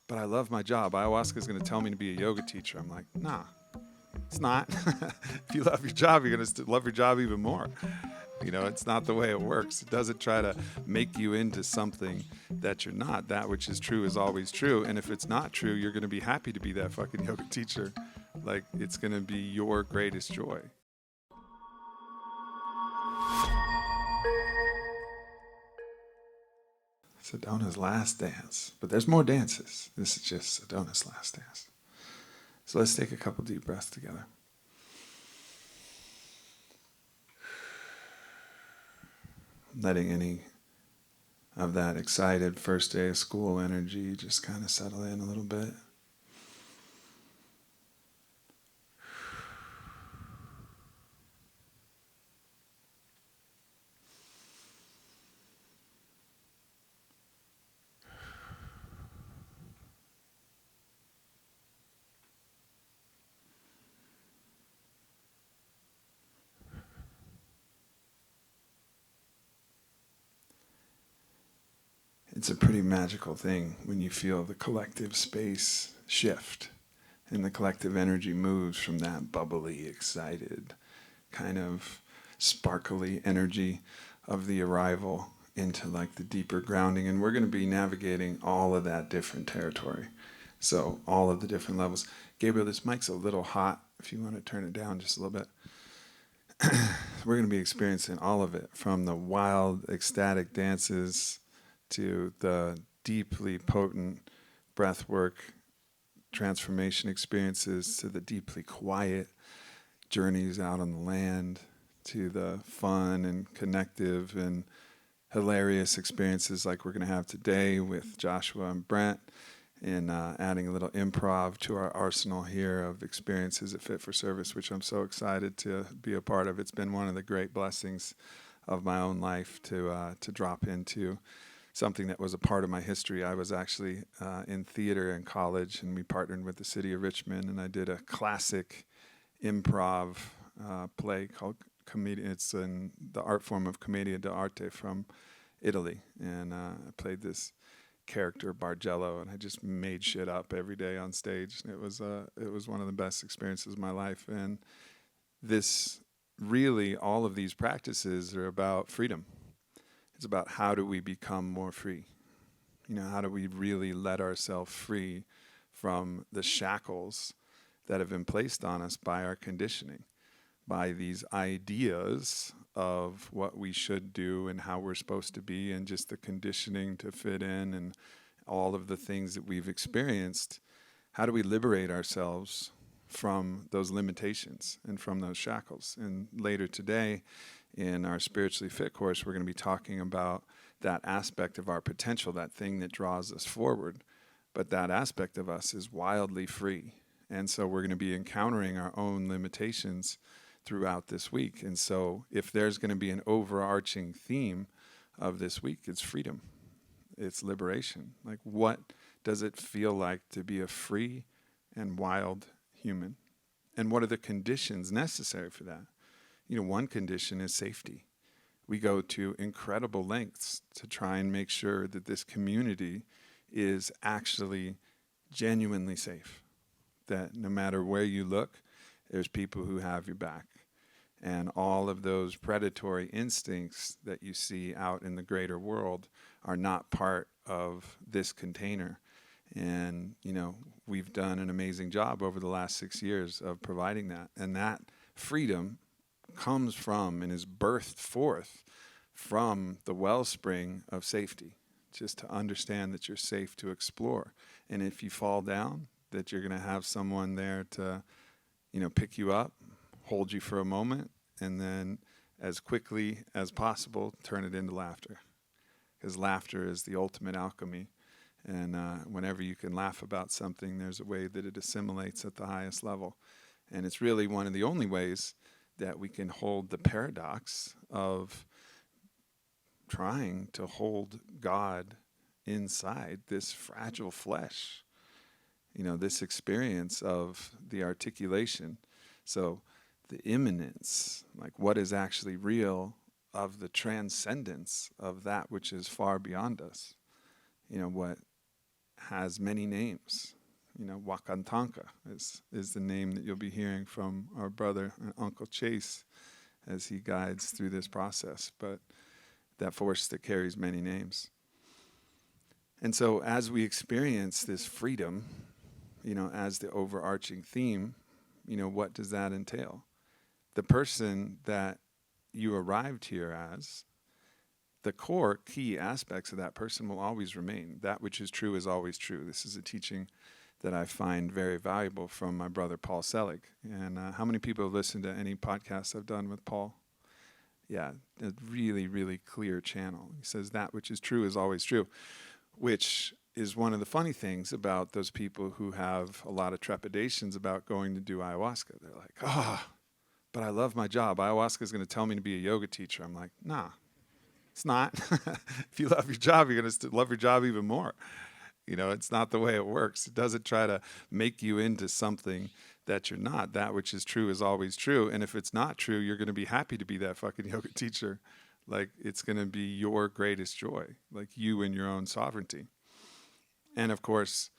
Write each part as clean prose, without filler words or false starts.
but I love my job. Ayahuasca is going to tell me to be a yoga teacher. I'm like, nah, it's not. If you love your job, you're going to love your job even more. It's not the way it works. It doesn't try to make you into something that you're not. That which is true is always true. And if it's not true, you're going to be happy to be that fucking yoga teacher. Like, it's going to be your greatest joy. Sedona's last dance. But there's more dances. This is just Sedona's last dance. So let's take a couple deep breaths together. Letting any of that excited first day of school energy just kind of settle in a little bit. It's a pretty magical thing when you feel the collective space shift and the collective energy moves from that bubbly, excited, kind of sparkly energy of the arrival into like the deeper grounding. And we're going to be navigating all of that different territory. So all of the different levels. Gabriel, this mic's a little hot. If you want to turn it down just a little bit. We're going to be experiencing all of it, from the wild, ecstatic dances to the deeply potent breathwork transformation experiences, to the deeply quiet journeys out on the land, to the fun and connective and hilarious experiences like we're going to have today with Joshua and Brent, and adding a little improv to our arsenal here of experiences at Fit for Service, which I'm so excited to be a part of. It's been one of the great blessings of my own life to drop into something that was a part of my history. I was actually in theater in college, and we partnered with the city of Richmond, and I did a classic improv play called Commedia. It's in the art form of Commedia dell'arte from Italy, and I played this character Bargello, and I just made shit up every day on stage. It was one of the best experiences of my life. And this really, all of these practices are about freedom. It's about how do we become more free? How do we really let ourselves free from the shackles that have been placed on us by our conditioning, by these ideas of what we should do and how we're supposed to be, and just the conditioning to fit in and all of the things that we've experienced. How do we liberate ourselves from those limitations and from those shackles? And later today, in our Spiritually Fit course, we're going to be talking about that aspect of our potential, that thing that draws us forward. But that aspect of us is wildly free. And so we're going to be encountering our own limitations throughout this week. And so if there's going to be an overarching theme of this week, it's freedom. It's liberation. Like, what does it feel like to be a free and wild human? And what are the conditions necessary for that? One condition is safety. We go to incredible lengths to try and make sure that this community is actually genuinely safe. That no matter where you look, there's people who have your back. And all of those predatory instincts that you see out in the greater world are not part of this container. And, we've done an amazing job over the last 6 years of providing that. And that freedom comes from and is birthed forth from the wellspring of safety. Just to understand that you're safe to explore. And if you fall down, that you're going to have someone there to, pick you up, hold you for a moment, and then as quickly as possible, turn it into laughter. Because laughter is the ultimate alchemy. And whenever you can laugh about something, there's a way that it assimilates at the highest level. And it's really one of the only ways that we can hold the paradox of trying to hold God inside this fragile flesh. This experience of the articulation. So the immanence, like what is actually real, of the transcendence of that which is far beyond us. has many names. Wakantanka is the name that you'll be hearing from our brother and Uncle Chase as he guides through this process. But that force that carries many names. And so as we experience this freedom, as the overarching theme, what does that entail? The person that you arrived here as, the core key aspects of that person will always remain. That which is true is always true. This is a teaching that I find very valuable from my brother Paul Selig. And how many people have listened to any podcasts I've done with Paul? Yeah, a really, really clear channel. He says that which is true is always true, which is one of the funny things about those people who have a lot of trepidations about going to do ayahuasca. They're like, but I love my job. Ayahuasca is going to tell me to be a yoga teacher. I'm like, nah, it's not. If you love your job, you're going to love your job even more. It's not the way it works. It doesn't try to make you into something that you're not. That which is true is always true. And if it's not true, you're going to be happy to be that fucking yoga teacher. Like, it's going to be your greatest joy, like you and your own sovereignty. And of course,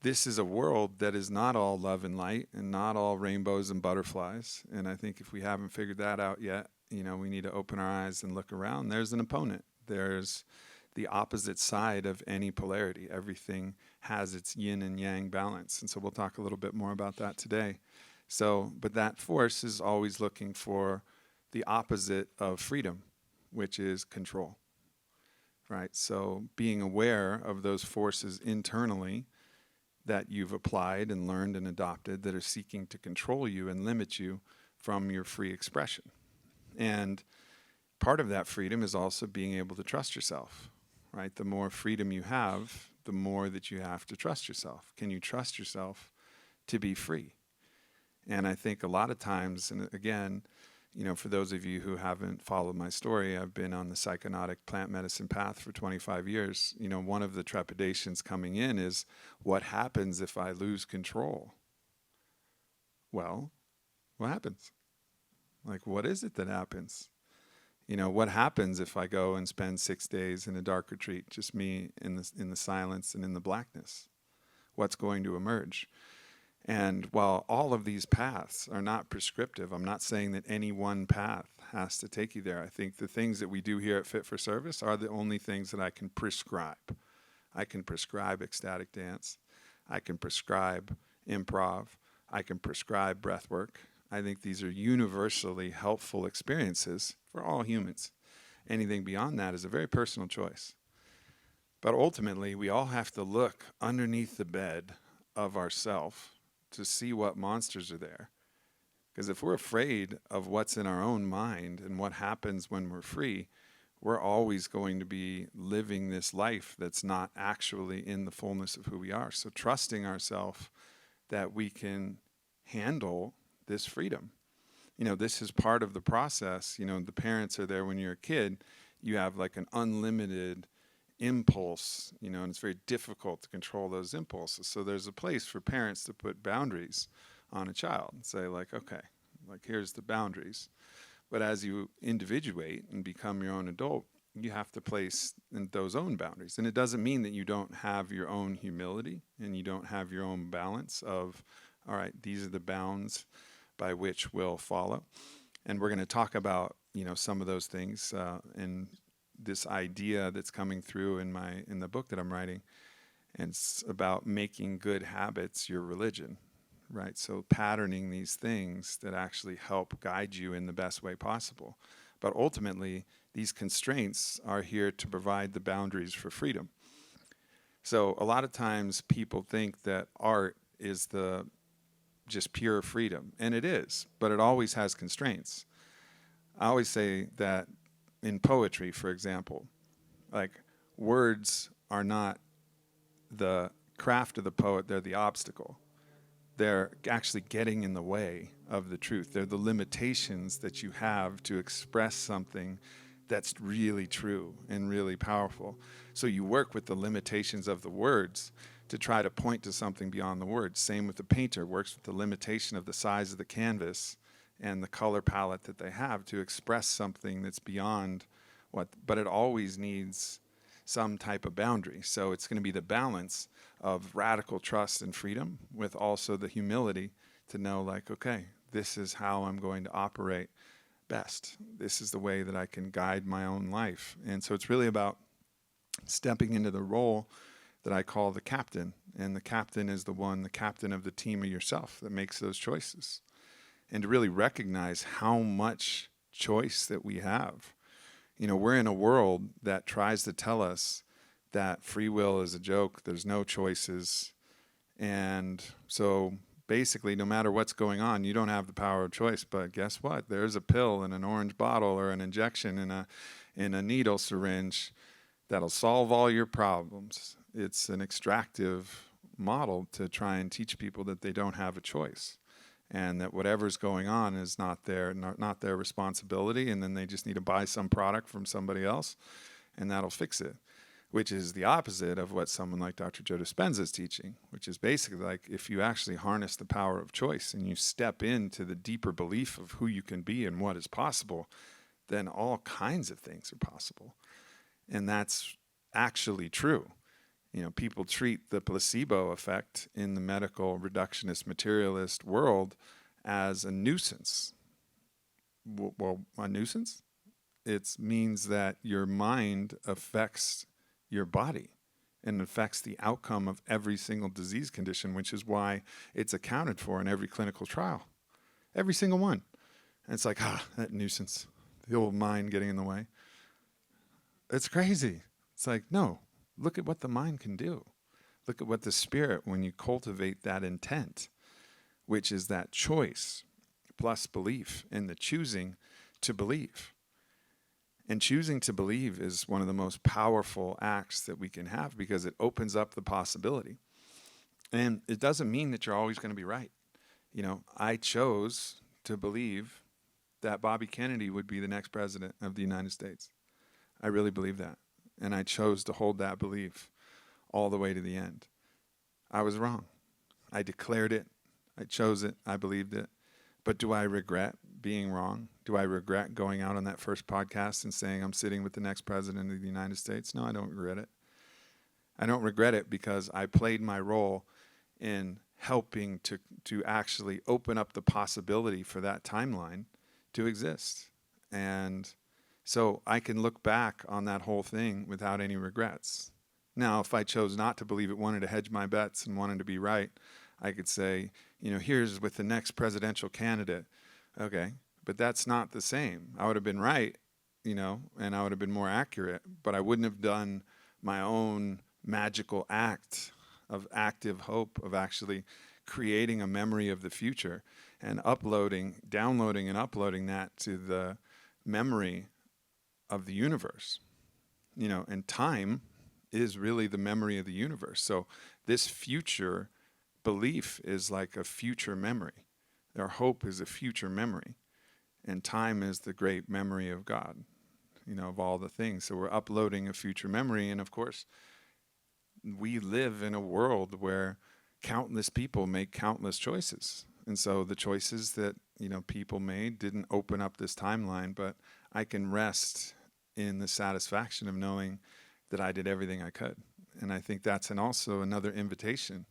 this is a world that is not all love and light and not all rainbows and butterflies. And I think if we haven't figured that out yet, we need to open our eyes and look around. There's an opponent. There's the opposite side of any polarity. Everything has its yin and yang balance. And so we'll talk a little bit more about that today. But that force is always looking for the opposite of freedom, which is control, right? So being aware of those forces internally that you've applied and learned and adopted that are seeking to control you and limit you from your free expression. And part of that freedom is also being able to trust yourself, right? The more freedom you have, the more that you have to trust yourself. Can you trust yourself to be free? And I think a lot of times, and again, for those of you who haven't followed my story, I've been on the psychonautic plant medicine path for 25 years. One of the trepidations coming in is, what happens if I lose control? Well, what happens? Like, what is it that happens? What happens if I go and spend 6 days in a dark retreat, just me in the silence and in the blackness? What's going to emerge? And while all of these paths are not prescriptive, I'm not saying that any one path has to take you there. I think the things that we do here at Fit for Service are the only things that I can prescribe. I can prescribe ecstatic dance. I can prescribe improv. I can prescribe breathwork. I think these are universally helpful experiences for all humans. Anything beyond that is a very personal choice. But ultimately, we all have to look underneath the bed of ourself to see what monsters are there. Because if we're afraid of what's in our own mind and what happens when we're free, we're always going to be living this life that's not actually in the fullness of who we are. So trusting ourselves that we can handle this freedom. This is part of the process. The parents are there when you're a kid. You have like an unlimited impulse, and it's very difficult to control those impulses. So there's a place for parents to put boundaries on a child and say, like, okay, like, here's the boundaries. But as you individuate and become your own adult, you have to place in those own boundaries. And it doesn't mean that you don't have your own humility and you don't have your own balance of, all right, these are the bounds by which we'll follow. And we're going to talk about, some of those things in this idea that's coming through in the book that I'm writing. And it's about making good habits your religion, right? So patterning these things that actually help guide you in the best way possible. But ultimately, these constraints are here to provide the boundaries for freedom. So a lot of times people think that art is the just pure freedom, and it is, but it always has constraints. I always say that in poetry, for example, like, words are not the craft of the poet, they're the obstacle. They're actually getting in the way of the truth. They're the limitations that you have to express something that's really true and really powerful. So you work with the limitations of the words to try to point to something beyond the words. Same with the painter, works with the limitation of the size of the canvas and the color palette that they have to express something that's beyond what, but it always needs some type of boundary. So it's going to be the balance of radical trust and freedom with also the humility to know, like, okay, this is how I'm going to operate best. This is the way that I can guide my own life. And so it's really about stepping into the role that I call the captain. And the captain is the captain of the team of yourself that makes those choices. And to really recognize how much choice that we have. You know, we're in a world that tries to tell us that free will is a joke, there's no choices. And so basically, no matter what's going on, you don't have the power of choice. But guess what? There's a pill in an orange bottle or an injection in a needle syringe that'll solve all your problems. It's an extractive model to try and teach people that they don't have a choice, and that whatever's going on is not their responsibility, and then they just need to buy some product from somebody else, and that'll fix it, which is the opposite of what someone like Dr. Joe Dispenza is teaching, which is basically like if you actually harness the power of choice and you step into the deeper belief of who you can be and what is possible, then all kinds of things are possible. And that's actually true. You know, people treat the placebo effect in the medical reductionist materialist world as a nuisance. Well, a nuisance? It means that your mind affects your body and affects the outcome of every single disease condition, which is why it's accounted for in every clinical trial. Every single one. And it's like, that nuisance, the old mind getting in the way. It's crazy. It's like, no, look at what the mind can do. Look at what the spirit, when you cultivate that intent, which is that choice plus belief and the choosing to believe. And choosing to believe is one of the most powerful acts that we can have because it opens up the possibility. And it doesn't mean that you're always going to be right. You know, I chose to believe that Bobby Kennedy would be the next president of the United States. I really believe that. And I chose to hold that belief all the way to the end. I was wrong. I declared it. I chose it. I believed it. But do I regret being wrong? Do I regret going out on that first podcast and saying I'm sitting with the next president of the United States? No, I don't regret it. I don't regret it because I played my role in helping to actually open up the possibility for that timeline to exist. And so I can look back on that whole thing without any regrets. Now, if I chose not to believe it, wanted to hedge my bets and wanted to be right, I could say, you know, here's with the next presidential candidate. Okay, but that's not the same. I would have been right, you know, and I would have been more accurate, but I wouldn't have done my own magical act of active hope of actually creating a memory of the future and downloading and uploading that to the memory of the universe, you know, and time is really the memory of the universe. So this future belief is like a future memory. Our hope is a future memory, and time is the great memory of God, you know, of all the things. So we're uploading a future memory, and of course, we live in a world where countless people make countless choices. And so the choices that, you know, people made didn't open up this timeline, but I can rest in the satisfaction of knowing that I did everything I could. And I think that's also another invitation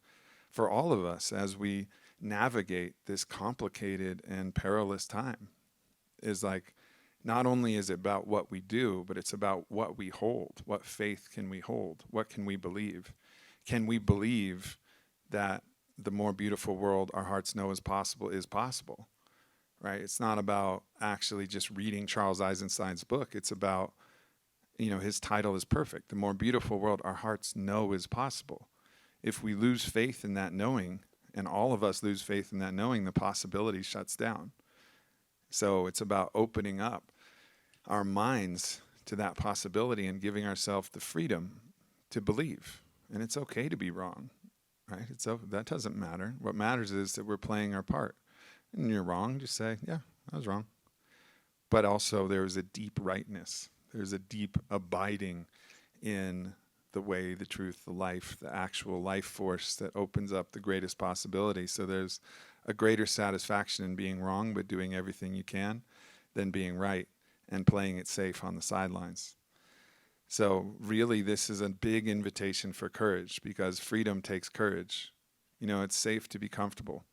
for all of us as we navigate this complicated and perilous time, is like, not only is it about what we do, but it's about what we hold. What faith can we hold? What can we believe? Can we believe that the more beautiful world our hearts know is possible, right? It's not about actually just reading Charles Eisenstein's book. It's about, you know, his title is perfect. The more beautiful world our hearts know is possible. If we lose faith in that knowing, and all of us lose faith in that knowing, the possibility shuts down. So it's about opening up our minds to that possibility and giving ourselves the freedom to believe. And it's okay to be wrong, right? That doesn't matter. What matters is that we're playing our part. And you're wrong, just say, yeah, I was wrong. But also there's a deep rightness. There's a deep abiding in the way, the truth, the life, the actual life force that opens up the greatest possibility. So there's a greater satisfaction in being wrong, but doing everything you can, than being right and playing it safe on the sidelines. So really, this is a big invitation for courage, because freedom takes courage. It's safe to be comfortable.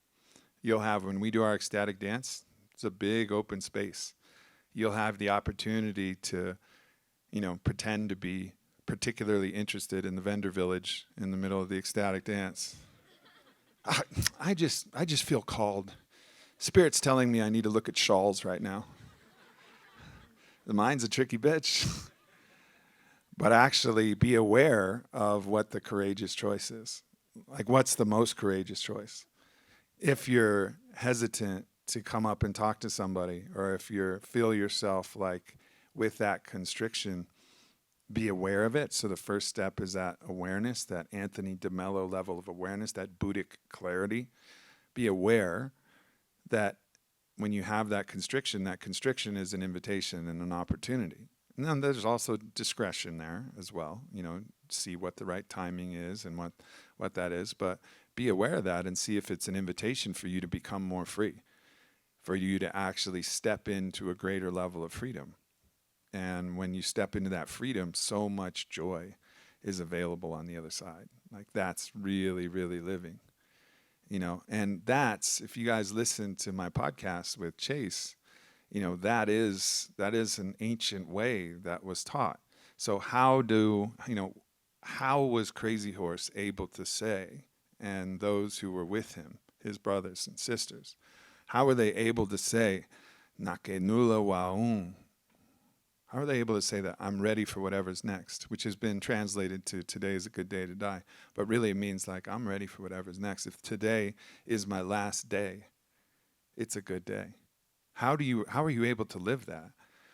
You'll have, when we do our ecstatic dance, it's a big open space. You'll have the opportunity to, pretend to be particularly interested in the vendor village in the middle of the ecstatic dance. I just feel called. Spirit's telling me I need to look at shawls right now. The mind's a tricky bitch. But actually be aware of what the courageous choice is. Like, what's the most courageous choice? If you're hesitant to come up and talk to somebody, or if you feel yourself like with that constriction, be aware of it. So the first step is that awareness, that Anthony DeMello level of awareness, that Buddhic clarity. Be aware that when you have that constriction is an invitation and an opportunity. And then there's also discretion there as well, see what the right timing is and what that is. But be aware of that and see if it's an invitation for you to become more free, for you to actually step into a greater level of freedom. And when you step into that freedom, so much joy is available on the other side. Like, that's really, really living, And that's, if you guys listen to my podcast with Chase, that is an ancient way that was taught. So how was Crazy Horse able to say, and those who were with him, his brothers and sisters, how were they able to say, Nake nula waun? How are they able to say that? I'm ready for whatever's next, which has been translated to today is a good day to die. But really it means like, I'm ready for whatever's next. If today is my last day, it's a good day. How are you able to live that?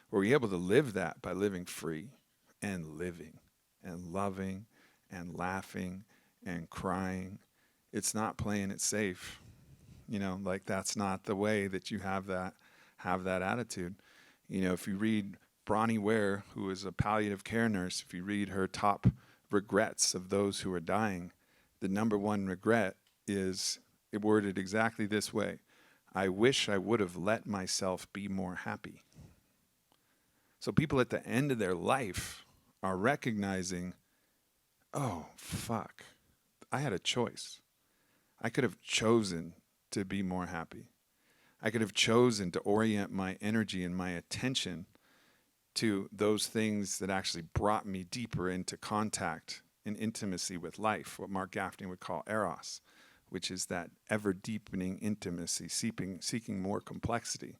Were you able to live that by living free and living and loving and laughing and crying? It's not playing it safe. Like, that's not the way that you have that attitude. If you read Bronnie Ware, who is a palliative care nurse, if you read her top regrets of those who are dying, the number one regret is worded exactly this way: I wish I would have let myself be more happy. So people at the end of their life are recognizing, oh, fuck, I had a choice. I could have chosen to be more happy. I could have chosen to orient my energy and my attention to those things that actually brought me deeper into contact and intimacy with life, what Mark Gaffney would call eros, which is that ever-deepening intimacy, seeking more complexity.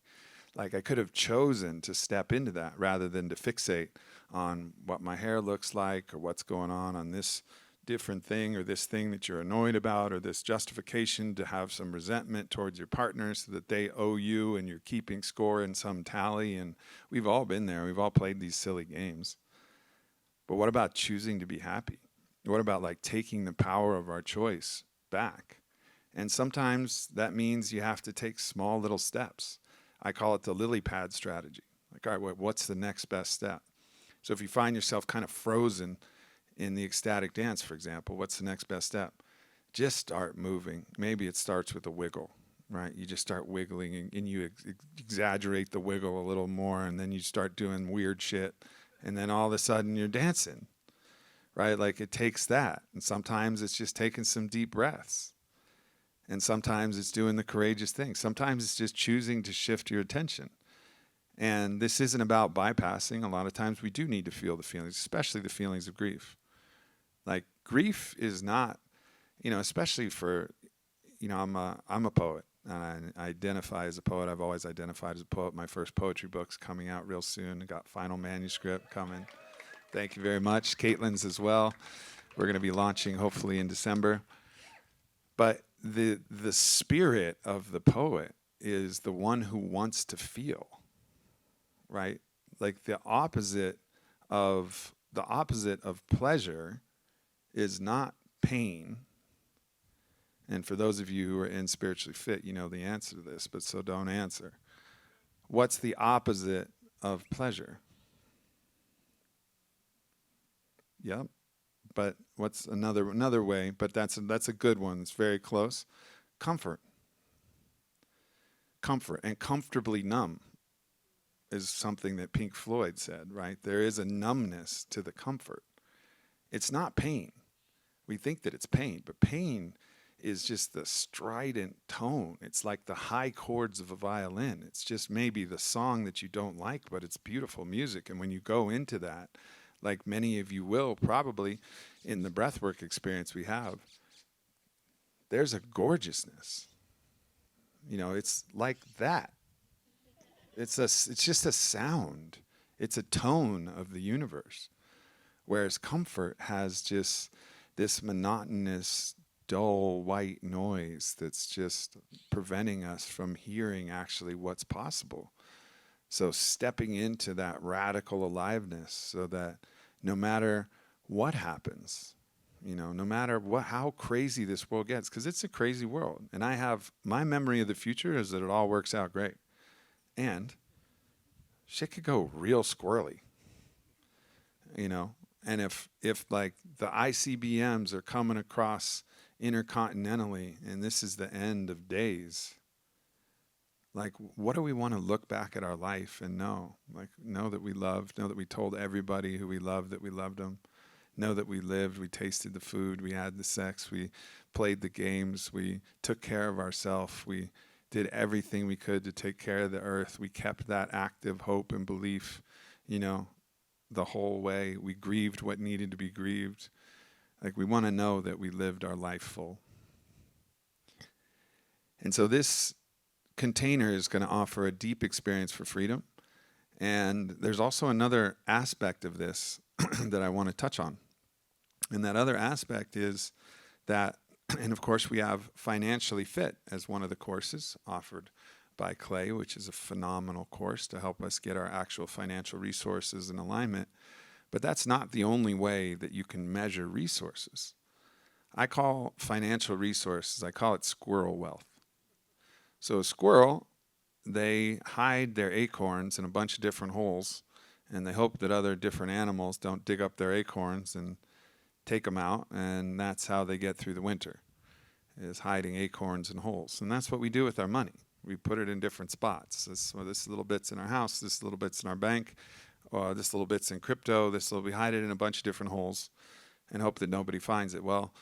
Like, I could have chosen to step into that rather than to fixate on what my hair looks like or what's going on this different thing, or this thing that you're annoyed about, or this justification to have some resentment towards your partner so that they owe you and you're keeping score in some tally. And we've all been there. We've all played these silly games. But what about choosing to be happy? What about like taking the power of our choice back? And sometimes that means you have to take small little steps. I call it the lily pad strategy. Like, all right, what's the next best step? So if you find yourself kind of frozen in the ecstatic dance, for example, what's the next best step? Just start moving. Maybe it starts with a wiggle, right? You just start wiggling and you exaggerate the wiggle a little more, and then you start doing weird shit, and then all of a sudden you're dancing, right? Like, it takes that. And sometimes it's just taking some deep breaths. And sometimes it's doing the courageous thing. Sometimes it's just choosing to shift your attention. And this isn't about bypassing. A lot of times we do need to feel the feelings, especially the feelings of grief. Like, grief is not, especially for, I'm a poet, and I identify as a poet. I've always identified as a poet. My first poetry book's coming out real soon. I got final manuscript coming. Thank you very much. Caitlin's as well. We're going to be launching hopefully in December. But the spirit of the poet is the one who wants to feel, right? Like, the opposite of pleasure is not pain. And for those of you who are in Spiritually Fit, you know the answer to this, but so don't answer. What's the opposite of pleasure? Yep. But what's another way? But that's a good one. It's very close. Comfort and comfortably numb. is something that Pink Floyd said, right? There is a numbness to the comfort. It's not pain. We think that it's pain, but pain is just the strident tone. It's like the high chords of a violin. It's just maybe the song that you don't like, but it's beautiful music. And when you go into that, like many of you will probably in the breathwork experience we have, there's a gorgeousness. It's like that. It's just a sound. It's a tone of the universe. Whereas comfort has just this monotonous, dull white noise that's just preventing us from hearing actually what's possible. So stepping into that radical aliveness so that no matter what happens, no matter how crazy this world gets, because it's a crazy world. And my memory of the future is that it all works out great. And shit could go real squirrely, And if like the ICBMs are coming across intercontinentally and this is the end of days, like what do we want to look back at our life and know? Like know that we loved, know that we told everybody who we loved that we loved them, know that we lived, we tasted the food, we had the sex, we played the games, we took care of ourselves, we did everything we could to take care of the earth, we kept that active hope and belief, the whole way. We grieved what needed to be grieved. Like we want to know that we lived our life full. And so this container is going to offer a deep experience for freedom. And there's also another aspect of this that I want to touch on. And that other aspect is that, and of course we have Financially Fit as one of the courses offered by Clay, which is a phenomenal course to help us get our actual financial resources in alignment. But that's not the only way that you can measure resources. I call financial resources, I call it squirrel wealth. So a squirrel, they hide their acorns in a bunch of different holes, and they hope that other different animals don't dig up their acorns and take them out, and that's how they get through the winter, is hiding acorns in holes. And that's what we do with our money. We put it in different spots. This little bit's in our house, this little bit's in our bank, this little bit's in crypto, we hide it in a bunch of different holes and hope that nobody finds it. Well,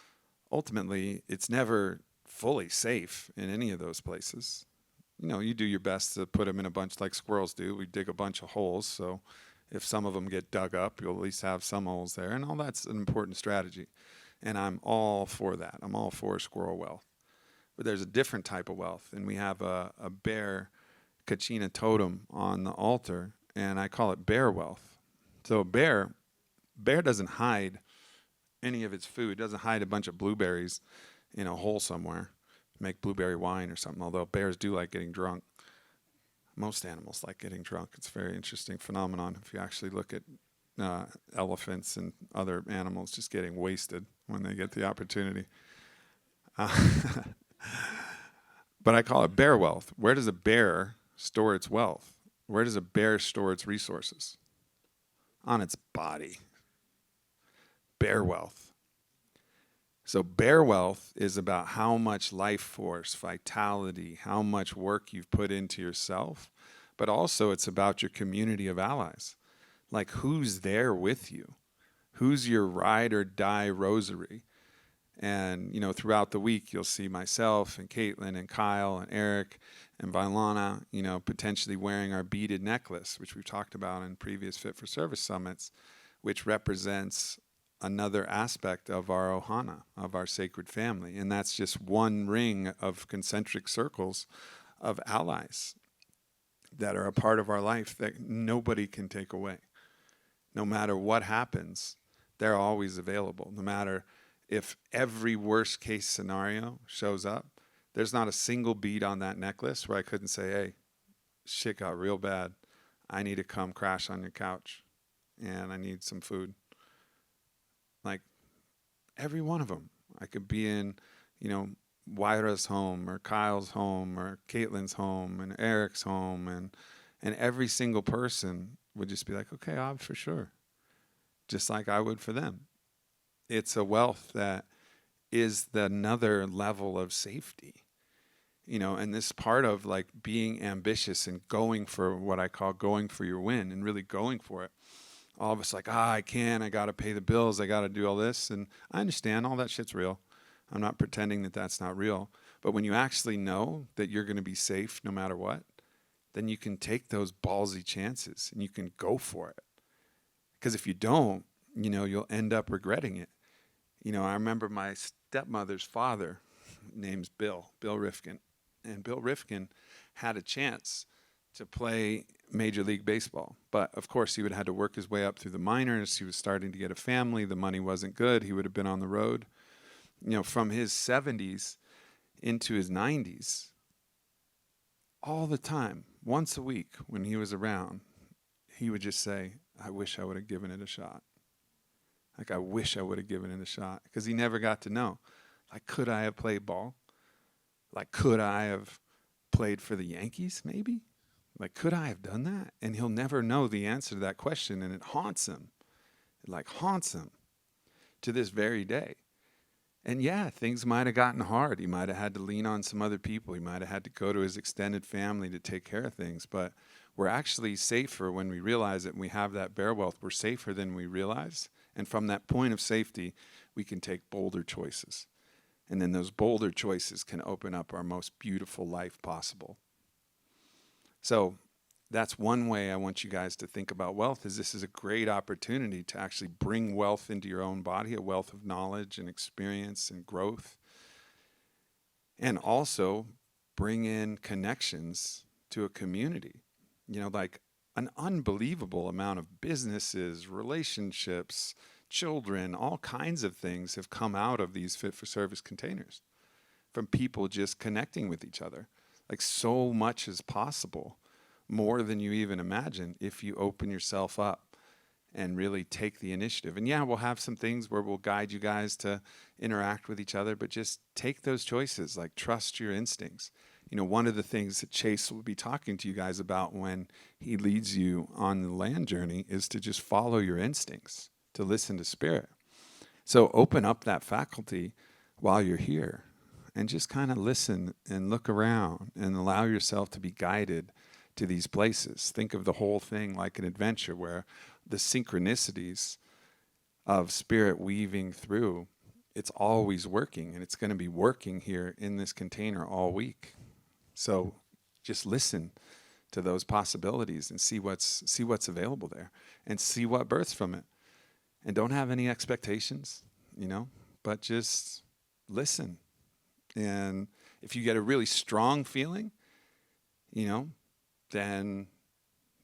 ultimately, it's never fully safe in any of those places. You do your best to put them in a bunch like squirrels do. We dig a bunch of holes, so if some of them get dug up, you'll at least have some holes there, and all that's an important strategy. And I'm all for that. I'm all for squirrel wealth. But there's a different type of wealth, and we have a bear kachina totem on the altar, and I call it bear wealth. So bear doesn't hide any of its food, doesn't hide a bunch of blueberries in a hole somewhere, make blueberry wine or something, although bears do like getting drunk. Most animals like getting drunk. It's a very interesting phenomenon if you actually look at elephants and other animals just getting wasted when they get the opportunity. But I call it bear wealth. Where does a bear store its wealth? Where does a bear store its resources? On its body. Bear wealth. So bear wealth is about how much life force, vitality, how much work you've put into yourself, but also it's about your community of allies. Like who's there with you? Who's your ride or die rosary? And, throughout the week, you'll see myself and Caitlin and Kyle and Eric and Vailana, potentially wearing our beaded necklace, which we've talked about in previous Fit for Service summits, which represents another aspect of our ohana, of our sacred family. And that's just one ring of concentric circles of allies that are a part of our life that nobody can take away. No matter what happens, they're always available. No matter if every worst case scenario shows up, there's not a single bead on that necklace where I couldn't say, hey, shit got real bad. I need to come crash on your couch and I need some food. Like every one of them. I could be in, Wyra's home or Kyle's home or Caitlin's home and Eric's home, and every single person would just be like, okay, for sure. Just like I would for them. It's a wealth that is another level of safety. and this part of like being ambitious and going for what I call going for your win and really going for it. All of us like, I got to pay the bills. I got to do all this. And I understand all that shit's real. I'm not pretending that that's not real. But when you actually know that you're going to be safe no matter what, then you can take those ballsy chances and you can go for it. Because if you don't, you'll end up regretting it. I remember my stepmother's father, name's Bill Rifkin. And Bill Rifkin had a chance to play Major League Baseball. But of course, he would have had to work his way up through the minors. He was starting to get a family. The money wasn't good. He would have been on the road. From his 70s into his 90s, all the time, once a week when he was around, he would just say, I wish I would have given it a shot. Like, I wish I would have given it a shot. Because he never got to know. Like, could I have played ball? Like, could I have played for the Yankees, maybe? Like, could I have done that? And he'll never know the answer to that question, and it haunts him. It, haunts him to this very day. And yeah, things might have gotten hard. He might have had to lean on some other people. He might have had to go to his extended family to take care of things. But we're actually safer when we realize it and we have that bare wealth. We're safer than we realize. And from that point of safety, we can take bolder choices. And then those bolder choices can open up our most beautiful life possible. So that's one way I want you guys to think about wealth, is this is a great opportunity to actually bring wealth into your own body, a wealth of knowledge and experience and growth. And also bring in connections to a community. Like an unbelievable amount of businesses, relationships, children, all kinds of things have come out of these fit-for-service containers from people just connecting with each other. Like, so much is possible, more than you even imagine, if you open yourself up and really take the initiative. And yeah, we'll have some things where we'll guide you guys to interact with each other, but just take those choices, like trust your instincts. One of the things that Chase will be talking to you guys about when he leads you on the land journey is to just follow your instincts, to listen to spirit. So open up that faculty while you're here and just kind of listen and look around and allow yourself to be guided to these places. Think of the whole thing like an adventure where the synchronicities of spirit weaving through, it's always working, and it's going to be working here in this container all week. So just listen to those possibilities and see what's available there and see what births from it. And don't have any expectations, but just listen. And if you get a really strong feeling, then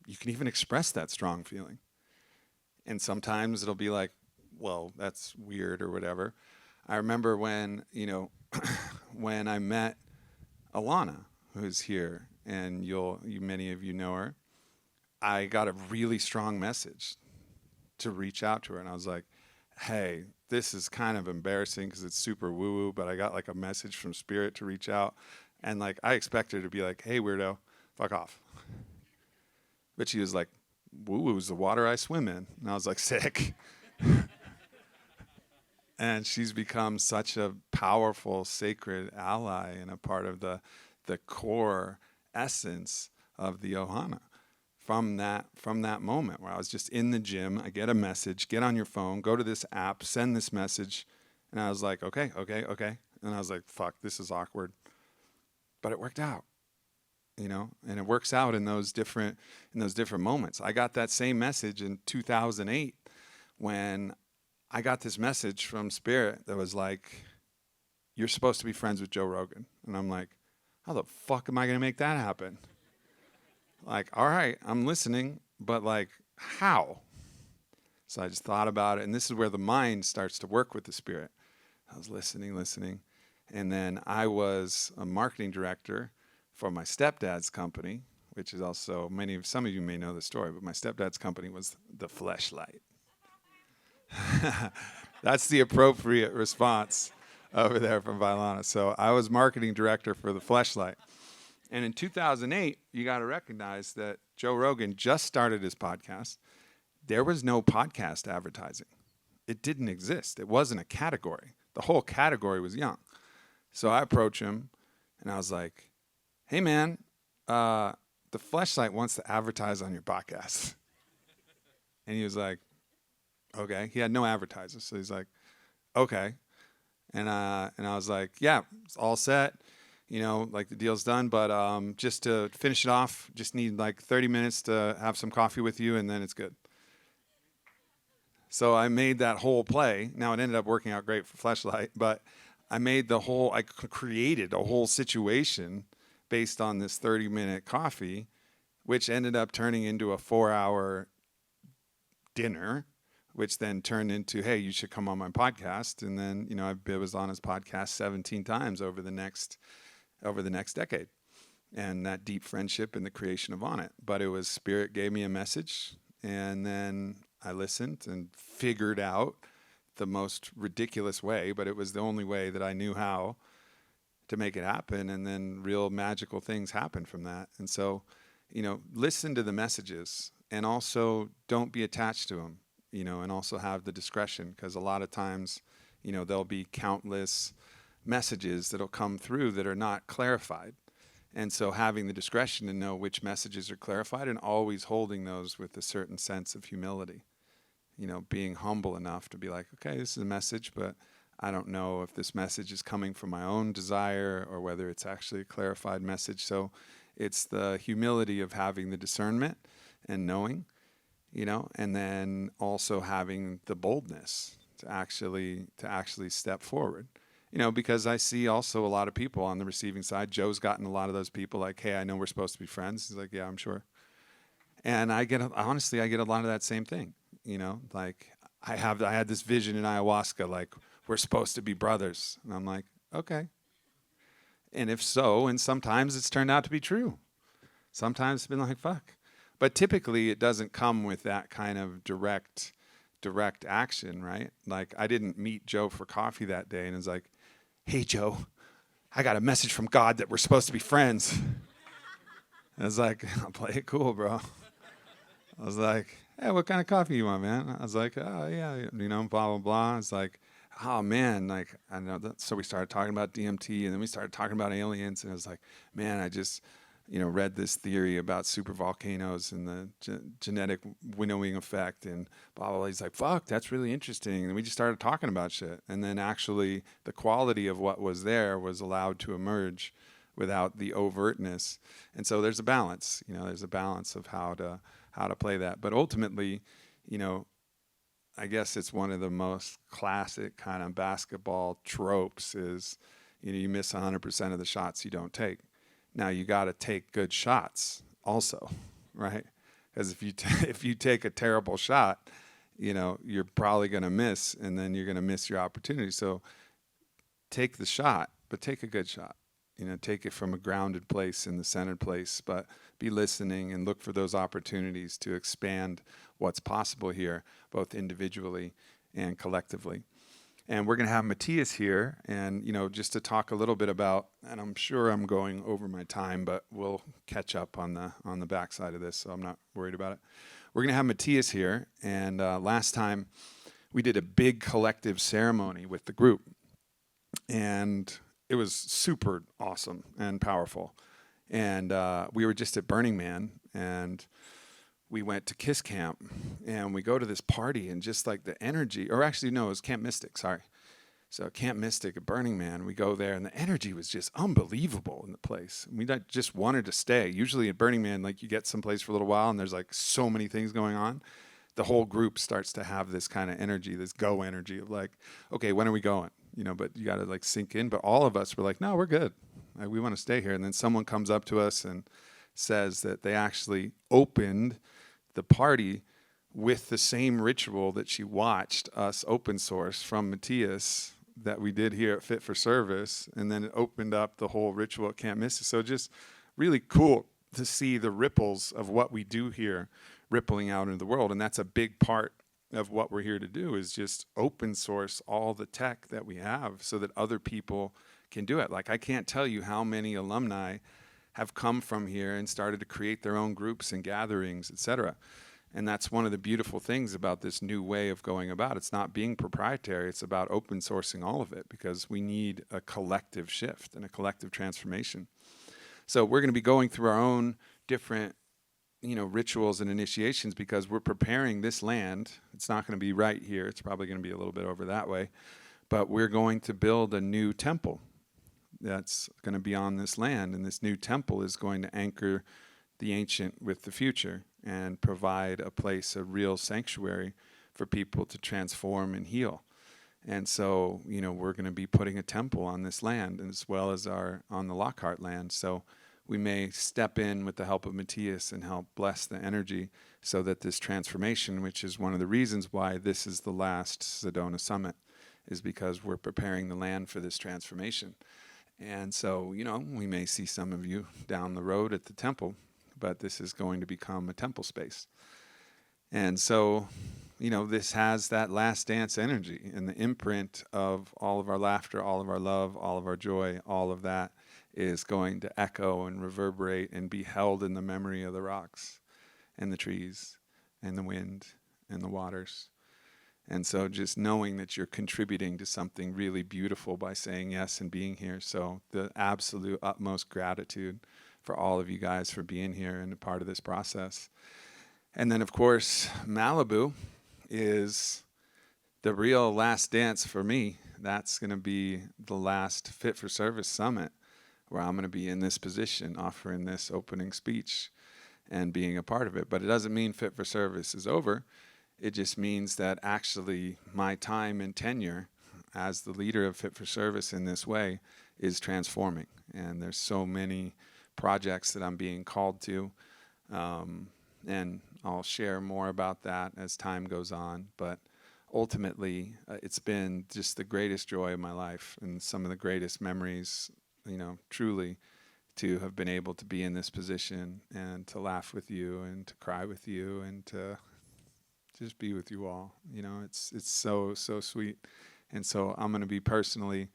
you can even express that strong feeling. And sometimes it'll be like, well, that's weird or whatever. I remember when, when I met Alana, who's here, and many of you know her, I got a really strong message to reach out to her. And I was like, hey, this is kind of embarrassing because it's super woo-woo, but I got like a message from spirit to reach out. And like, I expect her to be like, hey, weirdo, fuck off. But she was like, woo-woo's the water I swim in. And I was like, sick. And she's become such a powerful, sacred ally and a part of the core essence of the Ohana. From that moment where I was just in the gym, I get a message, get on your phone, go to this app, send this message. And I was like, okay. And I was like, fuck, this is awkward. But it worked out, and it works out in those different moments. I got that same message in 2008 when I got this message from Spirit that was like, you're supposed to be friends with Joe Rogan. And I'm like, how the fuck am I going to make that happen? Like, all right, I'm listening, but like, how? So I just thought about it, and this is where the mind starts to work with the spirit. I was listening, and then I was a marketing director for my stepdad's company, which is also, some of you may know the story, but my stepdad's company was the Fleshlight. That's the appropriate response over there from Vailana. So I was marketing director for the Fleshlight. And in 2008, you got to recognize that Joe Rogan just started his podcast. There was no podcast advertising. It didn't exist. It wasn't a category. The whole category was young. So I approached him, and I was like, hey man, the Fleshlight wants to advertise on your podcast. And he was like, okay. He had no advertisers. So he's like, okay. And I was like, yeah, it's all set. You know, like the deal's done. But just to finish it off, just need like 30 minutes to have some coffee with you, and then it's good. So I made that whole play. Now it ended up working out great for Fleshlight, but I created a whole situation based on this 30-minute coffee, which ended up turning into a 4-hour dinner, which then turned into, hey, you should come on my podcast. And then, you know, I was on his podcast 17 times over the next decade. And that deep friendship and the creation of Onnit. But it was Spirit gave me a message, and then I listened and figured out the most ridiculous way, but it was the only way that I knew how to make it happen. And then real magical things happened from that. And so, you know, listen to the messages, and also don't be attached to them, you know, and also have the discretion, because a lot of times, you know, there'll be countless messages that'll come through that are not clarified. And so having the discretion to know which messages are clarified, and always holding those with a certain sense of humility, you know, being humble enough to be like, okay, this is a message, but I don't know if this message is coming from my own desire or whether it's actually a clarified message. So it's the humility of having the discernment and knowing, you know, and then also having the boldness to actually step forward. You know, because I see also a lot of people on the receiving side. Joe's gotten a lot of those people like, hey, I know we're supposed to be friends. He's like, yeah, I'm sure. And honestly, I get a lot of that same thing. You know, like I had this vision in ayahuasca, like we're supposed to be brothers. And I'm like, okay. And if so, and sometimes it's turned out to be true. Sometimes it's been like, fuck. But typically it doesn't come with that kind of direct action, right? Like I didn't meet Joe for coffee that day and it's like, hey, Joe, I got a message from God that we're supposed to be friends. I was like, I'll play it cool, bro. I was like, hey, what kind of coffee you want, man? I was like, oh, yeah, you know, blah, blah, blah. It's like, oh, man, like, I know that. So we started talking about DMT, and then we started talking about aliens, and it was like, man, I just, you know, read this theory about supervolcanoes and the genetic winnowing effect and blah, blah, blah. He's like, fuck, that's really interesting. And we just started talking about shit. And then actually the quality of what was there was allowed to emerge without the overtness. And so there's a balance, you know, there's a balance of how to play that. But ultimately, you know, I guess it's one of the most classic kind of basketball tropes is, you know, you miss 100% of the shots you don't take. Now you got to take good shots also, right? Because if you take a terrible shot, you know, you're probably going to miss, and then you're going to miss your opportunity. So take the shot, but take a good shot. You know, take it from a grounded place in the centered place, but be listening and look for those opportunities to expand what's possible here, both individually and collectively. And we're going to have Matthias here, and, you know, just to talk a little bit about, and I'm sure I'm going over my time, but we'll catch up on the backside of this, so I'm not worried about it. We're going to have Matthias here, and last time we did a big collective ceremony with the group, and it was super awesome and powerful. And we were just at Burning Man, and we went to Kiss Camp, and we go to this party, and just like the energy, or actually, no, it was Camp Mystic, sorry. So Camp Mystic at Burning Man, we go there, and the energy was just unbelievable in the place. We just wanted to stay. Usually at Burning Man, like you get someplace for a little while, and there's like so many things going on. The whole group starts to have this kind of energy, this go energy of like, okay, when are we going? You know, but you got to like sink in. But all of us were like, no, we're good. Like, we want to stay here. And then someone comes up to us and says that they actually opened the party with the same ritual that she watched us open source from Matthias that we did here at Fit for Service, and then it opened up the whole ritual at Camp Mystic. So just really cool to see the ripples of what we do here rippling out into the world. And that's a big part of what we're here to do, is just open source all the tech that we have so that other people can do it. Like, I can't tell you how many alumni have come from here and started to create their own groups and gatherings, etc. And that's one of the beautiful things about this new way of going about. It's not being proprietary. It's about open sourcing all of it, because we need a collective shift and a collective transformation. So we're going to be going through our own different, rituals and initiations because we're preparing this land. It's not going to be right here. It's probably going to be a little bit over that way. But we're going to build a new temple that's going to be on this land. And this new temple is going to anchor the ancient with the future and provide a place, a real sanctuary for people to transform and heal. And so, we're going to be putting a temple on this land as well as on the Lockhart land. So we may step in with the help of Matthias and help bless the energy so that this transformation, which is one of the reasons why this is the last Sedona summit, is because we're preparing the land for this transformation. And so, we may see some of you down the road at the temple, but this is going to become a temple space. And so, this has that last dance energy and the imprint of all of our laughter, all of our love, all of our joy, all of that is going to echo and reverberate and be held in the memory of the rocks and the trees and the wind and the waters. And so just knowing that you're contributing to something really beautiful by saying yes and being here. So the absolute utmost gratitude for all of you guys for being here and a part of this process. And then, of course, Malibu is the real last dance for me. That's going to be the last Fit for Service Summit where I'm going to be in this position offering this opening speech and being a part of it. But it doesn't mean Fit for Service is over. It just means that actually my time and tenure as the leader of Fit for Service in this way is transforming. And there's so many projects that I'm being called to. And I'll share more about that as time goes on. But ultimately, it's been just the greatest joy of my life and some of the greatest memories, truly to have been able to be in this position and to laugh with you and to cry with you and to just be with you all. It's so sweet. And so I'm going to be personally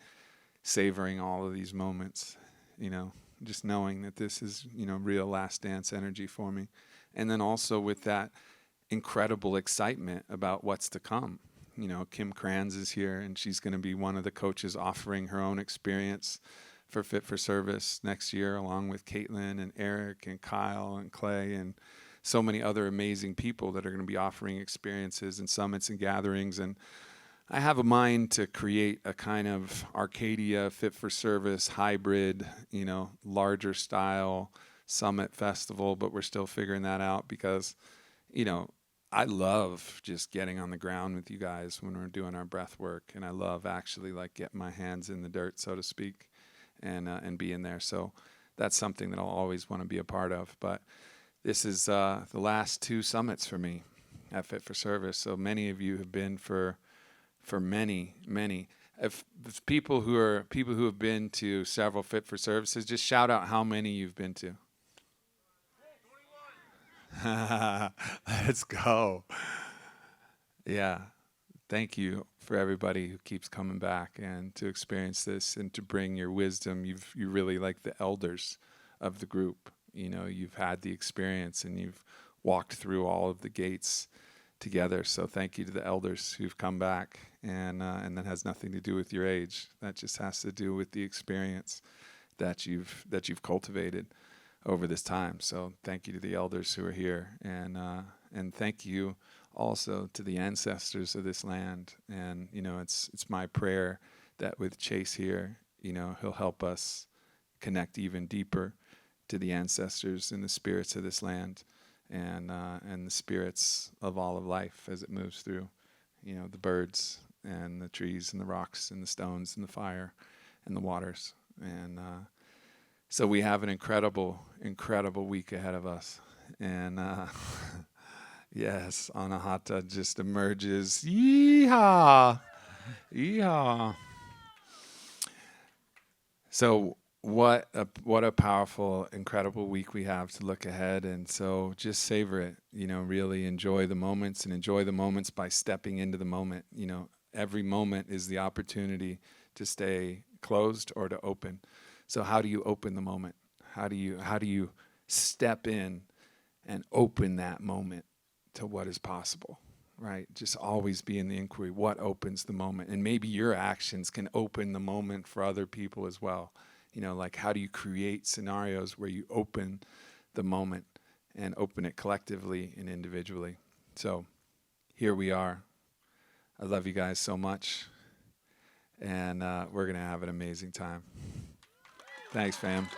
savoring all of these moments, just knowing that this is, real last dance energy for me. And then also with that incredible excitement about what's to come. Kim Kranz is here, and she's going to be one of the coaches offering her own experience for Fit for Service next year, along with Caitlin and Eric and Kyle and Clay and so many other amazing people that are going to be offering experiences and summits and gatherings. And I have a mind to create a kind of Arcadia Fit for Service hybrid, larger style summit festival, but we're still figuring that out because, I love just getting on the ground with you guys when we're doing our breath work. And I love actually getting my hands in the dirt, so to speak, and being there. So that's something that I'll always want to be a part of. But this is the last two summits for me at Fit for Service. So many of you have been for many. If people who have been to several Fit for Services, just shout out how many you've been to. 21. Let's go. Yeah. Thank you for everybody who keeps coming back and to experience this and to bring your wisdom. You're really like the elders of the group. You've had the experience and you've walked through all of the gates together. So thank you to the elders who've come back, and that has nothing to do with your age. That just has to do with the experience that you've cultivated over this time. So thank you to the elders who are here, and thank you also to the ancestors of this land. And it's my prayer that with Chase here, he'll help us connect even deeper to the ancestors and the spirits of this land, and the spirits of all of life as it moves through, the birds and the trees and the rocks and the stones and the fire and the waters. And so we have an incredible week ahead of us. And yes, Anahata just emerges. Yeehaw! Yeehaw! So what a powerful, incredible week we have to look ahead. And so just savor it, really enjoy the moments, and enjoy the moments by stepping into the moment. Every moment is the opportunity to stay closed or to open. So how do you open the moment? How do you step in and open that moment to what is possible, right? Just always be in the inquiry, what opens the moment? And maybe your actions can open the moment for other people as well. like how do you create scenarios where you open the moment and open it collectively and individually. So here we are. I love you guys so much, and we're going to have an amazing time. Thanks, fam.